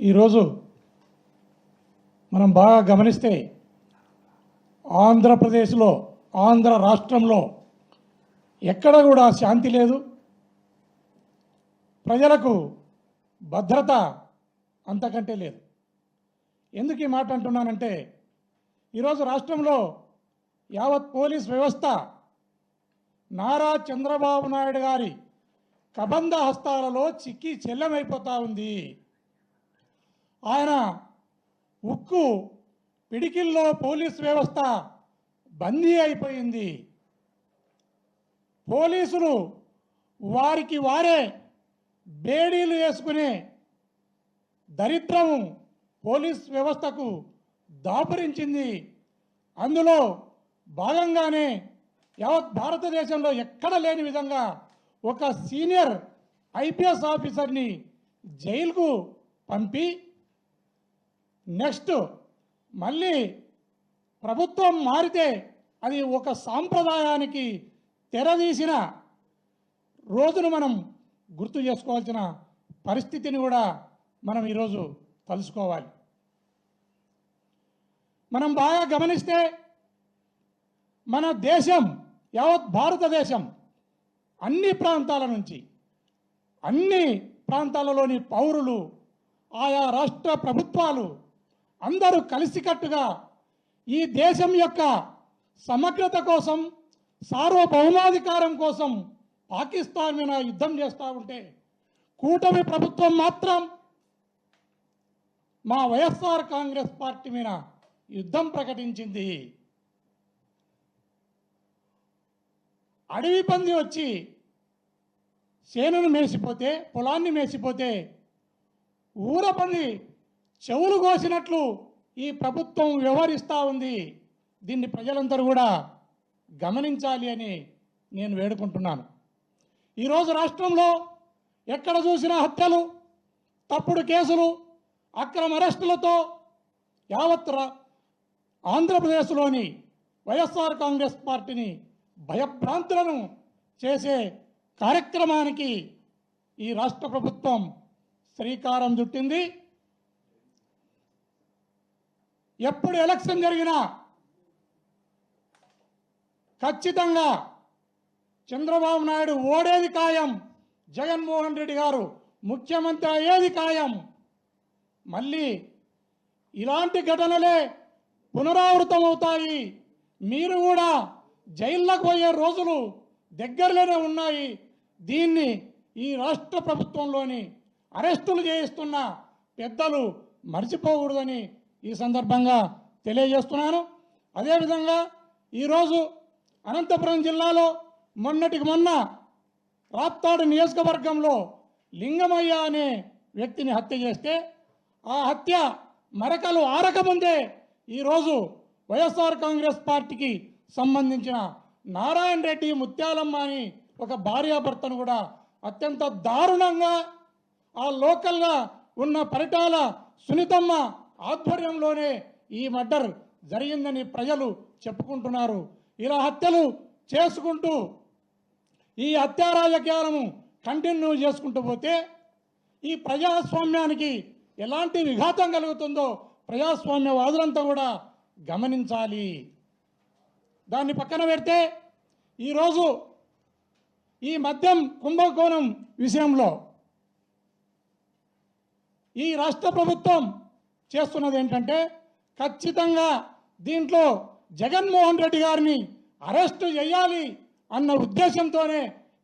ఈరోజు మనం బాగా గమనిస్తే ఆంధ్రప్రదేశ్లో ఆంధ్ర రాష్ట్రంలో ఎక్కడ కూడా శాంతి లేదు. ప్రజలకు భద్రత అంతకంటే లేదు. ఎందుకు ఈ మాట అంటున్నానంటే ఈరోజు రాష్ట్రంలో యావత్ పోలీస్ వ్యవస్థ నారా చంద్రబాబు నాయుడు గారి కబంధ హస్తాలలో చిక్కి చెల్లమైపోతూ ఉంది. ఆయన ఉక్కు పిడికిల్లో పోలీస్ వ్యవస్థ బందీ అయిపోయింది. పోలీసులు వారికి వారే బేడీలు వేసుకునే దరిద్రం పోలీస్ వ్యవస్థకు దాపురించింది. అందులో భాగంగానే యావత్ భారతదేశంలో ఎక్కడ లేని విధంగా ఒక సీనియర్ ఐపీఎస్ ఆఫీసర్ని జైలుకు పంపి నెక్స్ట్ మళ్ళీ ప్రభుత్వం మారితే అది ఒక సాంప్రదాయానికి తెరదీసిన రోజును మనం గుర్తు చేసుకోవాల్సిన పరిస్థితిని కూడా మనం ఈరోజు తెలుసుకోవాలి. మనం బాగా గమనిస్తే మన దేశం యావత్ భారతదేశం అన్ని ప్రాంతాల నుంచి అన్ని ప్రాంతాలలోని పౌరులు ఆయా రాష్ట్ర ప్రభుత్వాలు అందరూ కలిసికట్టుగా ఈ దేశం యొక్క సమగ్రత కోసం సార్వభౌమాధికారం కోసం పాకిస్తాన్ మీద యుద్ధం చేస్తూ ఉంటే కూటమి ప్రభుత్వం మాత్రం మా వైఎస్ఆర్ కాంగ్రెస్ పార్టీ మీద యుద్ధం ప్రకటించింది. అడవి పంది వచ్చి చేనును మేసిపోతే పొలాన్ని మేసిపోతే ఊర పంది చెవులు కోసినట్లు ఈ ప్రభుత్వం వ్యవహరిస్తూ ఉంది. దీన్ని ప్రజలందరూ కూడా గమనించాలి అని నేను వేడుకుంటున్నాను. ఈరోజు రాష్ట్రంలో ఎక్కడ చూసినా హత్యలు, తప్పుడు కేసులు, అక్రమ అరెస్టులతో యావత్ ఆంధ్రప్రదేశ్లోని వైఎస్ఆర్ కాంగ్రెస్ పార్టీని భయభ్రాంతులను చేసే కార్యక్రమానికి ఈ రాష్ట్ర ప్రభుత్వం శ్రీకారం చుట్టింది. ఎప్పుడు ఎలక్షన్ జరిగినా ఖచ్చితంగా చంద్రబాబు నాయుడు ఓడేది ఖాయం, జగన్మోహన్ రెడ్డి గారు ముఖ్యమంత్రి అయ్యేది ఖాయం. మళ్ళీ ఇలాంటి ఘటనలే పునరావృతం అవుతాయి. మీరు కూడా జైల్లోకి పోయే రోజులు దగ్గరలోనే ఉన్నాయి. దీన్ని ఈ రాష్ట్ర ప్రభుత్వంలోని అరెస్టులు చేయిస్తున్న పెద్దలు మర్చిపోకూడదని ఈ సందర్భంగా తెలియజేస్తున్నాను. అదేవిధంగా ఈరోజు అనంతపురం జిల్లాలో మొన్నటికి మొన్న రాప్తాడు నియోజకవర్గంలో లింగమయ్య అనే వ్యక్తిని హత్య చేస్తే ఆ హత్య మరకలు ఆరకముందే ఈరోజు వైఎస్ఆర్ కాంగ్రెస్ పార్టీకి సంబంధించిన నారాయణ రెడ్డి ముత్యాలమ్మ అని ఒక భార్యాభర్తను కూడా అత్యంత దారుణంగా ఆ లోకల్గా ఉన్న పరిటాల సునీతమ్మ ఆధ్వర్యంలోనే ఈ మర్డర్ జరిగిందని ప్రజలు చెప్పుకుంటున్నారు. ఇలా హత్యలు చేసుకుంటూ ఈ హత్యా రాజకీయాలను కంటిన్యూ చేసుకుంటూ పోతే ఈ ప్రజాస్వామ్యానికి ఎలాంటి విఘాతం కలుగుతుందో ప్రజాస్వామ్యవాదులంతా కూడా గమనించాలి. దాన్ని పక్కన పెడితే ఈరోజు ఈ మద్యం కుంభకోణం విషయంలో ఈ రాష్ట్ర ప్రభుత్వం చేస్తున్నది ఏంటంటే ఖచ్చితంగా దీంట్లో జగన్మోహన్ రెడ్డి గారిని అరెస్టు చేయాలి అన్న ఉద్దేశంతోనే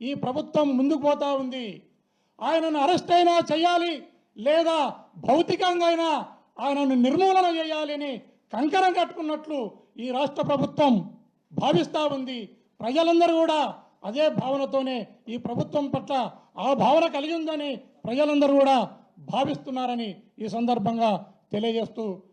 ఈ ప్రభుత్వం ముందుకు పోతా ఉంది. ఆయనను అరెస్ట్ అయినా చేయాలి లేదా భౌతికంగా అయినా ఆయనను నిర్మూలన చేయాలి అని కంకణం కట్టుకున్నట్లు ఈ రాష్ట్ర ప్రభుత్వం భావిస్తూ ఉంది. ప్రజలందరూ కూడా అదే భావనతోనే ఈ ప్రభుత్వం పట్ల ఆ భావన కలిగి ఉందని ప్రజలందరూ కూడా భావిస్తున్నారని ఈ సందర్భంగా తెలియజేస్తూ